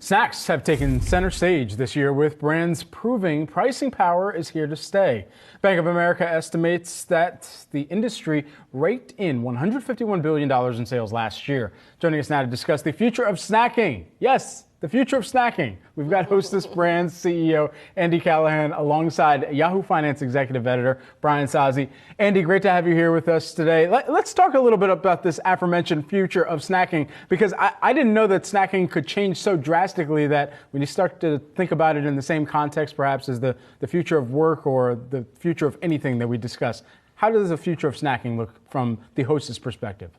Snacks have taken center stage this year, with brands proving pricing power is here to stay. Bank of America estimates that the industry raked in $151 billion in sales last year. Joining us now to discuss the future of snacking. Yes, the future of snacking. We've got Hostess Brands CEO Andy Callahan alongside Yahoo Finance Executive Editor Brian Sozzi. Andy, great to have you here with us today. Let's talk a little bit about this aforementioned future of snacking, because I didn't know that snacking could change so drastically that when you start to think about it in the same context perhaps as the future of work or the future of anything that we discuss. How does the future of snacking look from the Hostess perspective?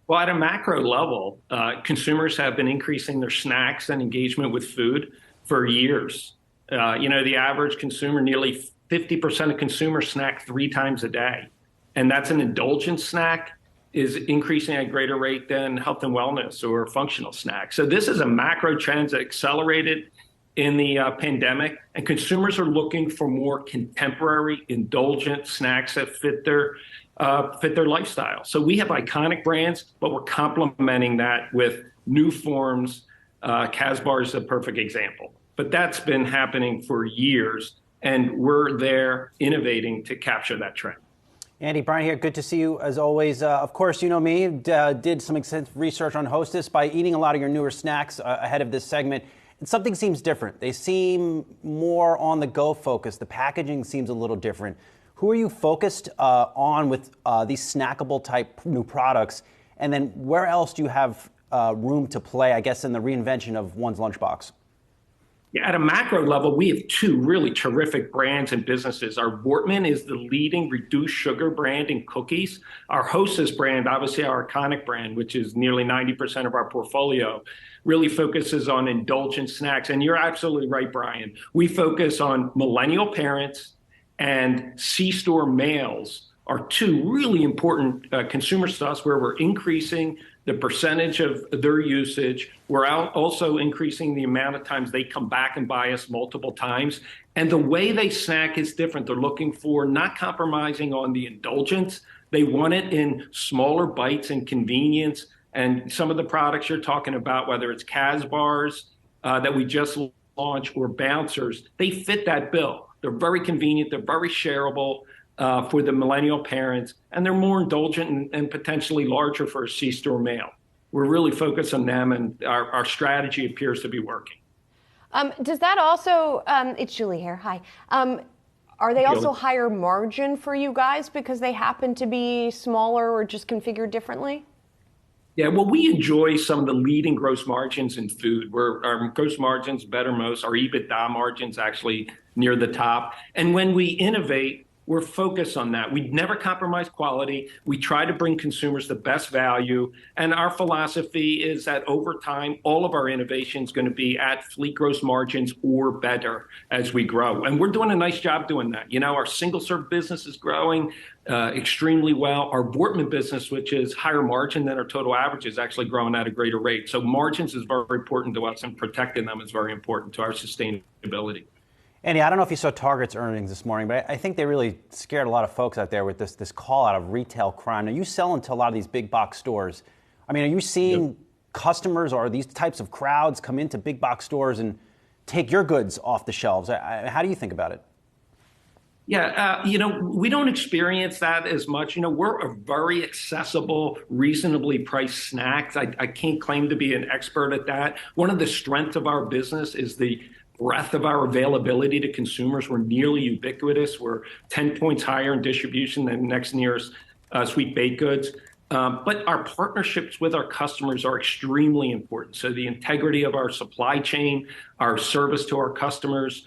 Well, at a macro level, consumers have been increasing their snacks and engagement with food for years. The average consumer, nearly 50% of consumers snack 3 times a day. And that's an indulgent snack is increasing at a greater rate than health and wellness or functional snacks. So this is a macro trend that accelerated in the pandemic, and consumers are looking for more contemporary, indulgent snacks that fit their lifestyle. So we have iconic brands, but we're complementing that with new forms. Casbar is a perfect example. But that's been happening for years, and we're there innovating to capture that trend. Andy, Brian here. Good to see you as always. Of course, you know me, did some extensive research on Hostess by eating a lot of your newer snacks ahead of this segment. And something seems different. They seem more on the go focused. The packaging seems a little different. Who are you focused on with these snackable type new products? And then where else do you have room to play, I guess, in the reinvention of one's lunchbox? Yeah, at a macro level, we have 2 really terrific brands and businesses. Our Voortman is the leading reduced sugar brand in cookies. Our Hostess brand, obviously our iconic brand, which is nearly 90% of our portfolio, really focuses on indulgent snacks. And you're absolutely right, Brian. We focus on millennial parents, and C-store males are 2 really important consumers to us, where we're increasing the percentage of their usage. We're also increasing the amount of times they come back and buy us multiple times. And the way they snack is different. They're looking for not compromising on the indulgence. They want it in smaller bites and convenience. And some of the products you're talking about, whether it's Casbars that we just launched or Bouncers, they fit that bill. They're very convenient. They're very shareable for the millennial parents, and they're more indulgent and potentially larger for a C-store male. We're really focused on them, and our strategy appears to be working. Does that also, it's Julie here, hi. Are they also higher margin for you guys because they happen to be smaller or just configured differently? Yeah, well, we enjoy some of the leading gross margins in food, where our gross margins better most, our EBITDA margins actually near the top. And when we innovate, we're focused on that. We never compromise quality. We try to bring consumers the best value. And our philosophy is that over time, all of our innovation is going to be at fleet gross margins or better as we grow. And we're doing a nice job doing that. Our single serve business is growing extremely well. Our Voortman business, which is higher margin than our total average, is actually growing at a greater rate. So margins is very important to us, and protecting them is very important to our sustainability. Andy, I don't know if you saw Target's earnings this morning, but I think they really scared a lot of folks out there with this call out of retail crime. Now, you sell into a lot of these big box stores. I mean, are you seeing customers or these types of crowds come into big box stores and take your goods off the shelves? How do you think about it? Yeah, we don't experience that as much. We're a very accessible, reasonably priced snacks. I can't claim to be an expert at that. One of the strengths of our business is the breadth of our availability to consumers. We're nearly ubiquitous. We're 10 points higher in distribution than the next nearest sweet baked goods. But our partnerships with our customers are extremely important. So the integrity of our supply chain, our service to our customers,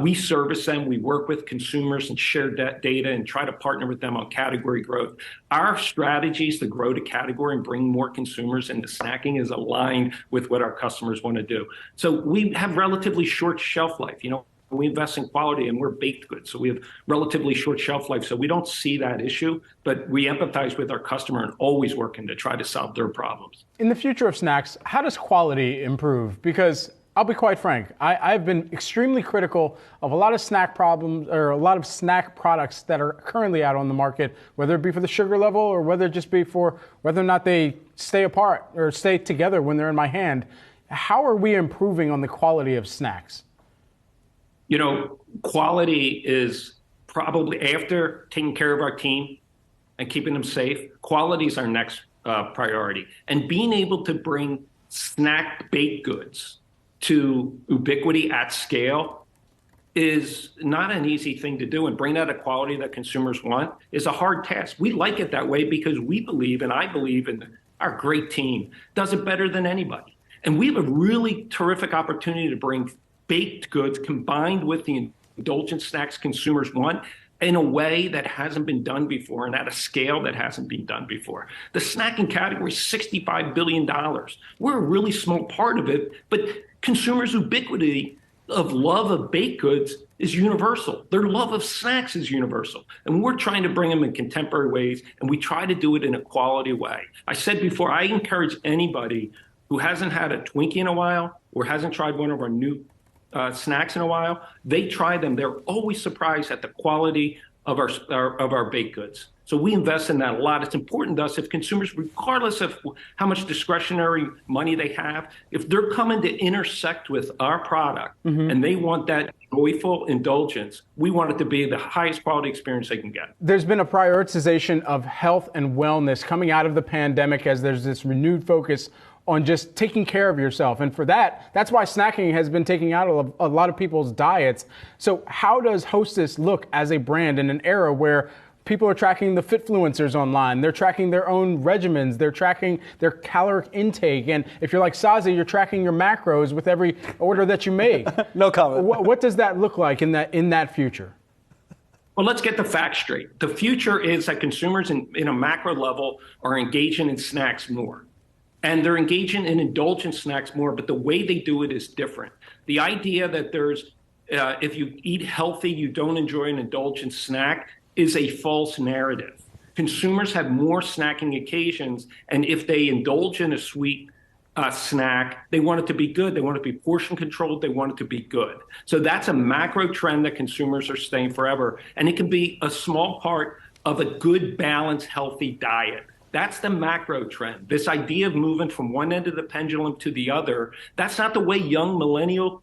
we service them, we work with consumers and share that data and try to partner with them on category growth. Our strategy is to grow the category and bring more consumers into snacking is aligned with what our customers want to do. So we have relatively short shelf life. We invest in quality, and we're baked goods, so we have relatively short shelf life. So we don't see that issue, but we empathize with our customer and always working to try to solve their problems. In the future of snacks, how does quality improve? Because I'll be quite frank, I've been extremely critical of a lot of snack problems or a lot of snack products that are currently out on the market, whether it be for the sugar level or whether it just be for whether or not they stay apart or stay together when they're in my hand. How are we improving on the quality of snacks? Quality is probably, after taking care of our team and keeping them safe, quality is our next priority. And being able to bring snack baked goods to ubiquity at scale is not an easy thing to do, and bring that a quality that consumers want is a hard task. We like it that way because we believe, and I believe in our great team, does it better than anybody. And we have a really terrific opportunity to bring baked goods combined with the indulgent snacks consumers want in a way that hasn't been done before and at a scale that hasn't been done before. The snacking category is $65 billion. We're a really small part of it, but consumers' ubiquity of love of baked goods is universal. Their love of snacks is universal. And we're trying to bring them in contemporary ways, and we try to do it in a quality way. I said before, I encourage anybody who hasn't had a Twinkie in a while or hasn't tried one of our new snacks in a while, they try them. They're always surprised at the quality of our baked goods. So we invest in that a lot. It's important to us if consumers, regardless of how much discretionary money they have, if they're coming to intersect with our product and they want that joyful indulgence, we want it to be the highest quality experience they can get. There's been a prioritization of health and wellness coming out of the pandemic as there's this renewed focus on just taking care of yourself. And for that's why snacking has been taking out a lot of people's diets. So how does Hostess look as a brand in an era where people are tracking the Fitfluencers online, they're tracking their own regimens, they're tracking their caloric intake, and if you're like Sazi, you're tracking your macros with every order that you make? No comment. What does that look like in that future? Well, let's get the facts straight. The future is that consumers in a macro level are engaging in snacks more. And they're engaging in indulgent snacks more, but the way they do it is different. The idea that if you eat healthy, you don't enjoy an indulgent snack is a false narrative. Consumers have more snacking occasions, and if they indulge in a sweet snack, they want it to be good. They want it to be portion controlled. They want it to be good. So that's a macro trend that consumers are staying forever, and it can be a small part of a good, balanced, healthy diet. That's the macro trend. This idea of moving from one end of the pendulum to the other, that's not the way young millennial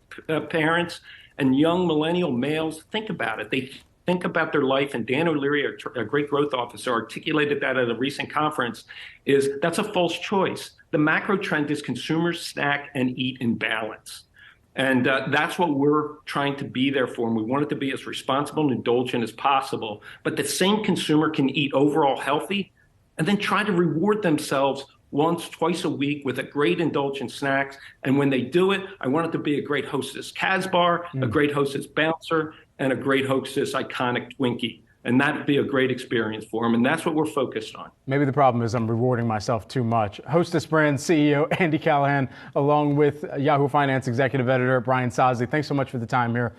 parents and young millennial males think about it. They think about their life, and Dan O'Leary, a great growth officer, articulated that at a recent conference, is that's a false choice. The macro trend is consumers snack and eat in balance. And that's what we're trying to be there for. And we want it to be as responsible and indulgent as possible. But the same consumer can eat overall healthy and then try to reward themselves once, twice a week with a great indulgent snacks. And when they do it, I want it to be a great Hostess Casbar, a great Hostess Bouncer, and a great Hostess iconic Twinkie. And that'd be a great experience for them. And that's what we're focused on. Maybe the problem is I'm rewarding myself too much. Hostess Brand CEO Andy Callahan, along with Yahoo Finance Executive Editor Brian Sazi. Thanks so much for the time here.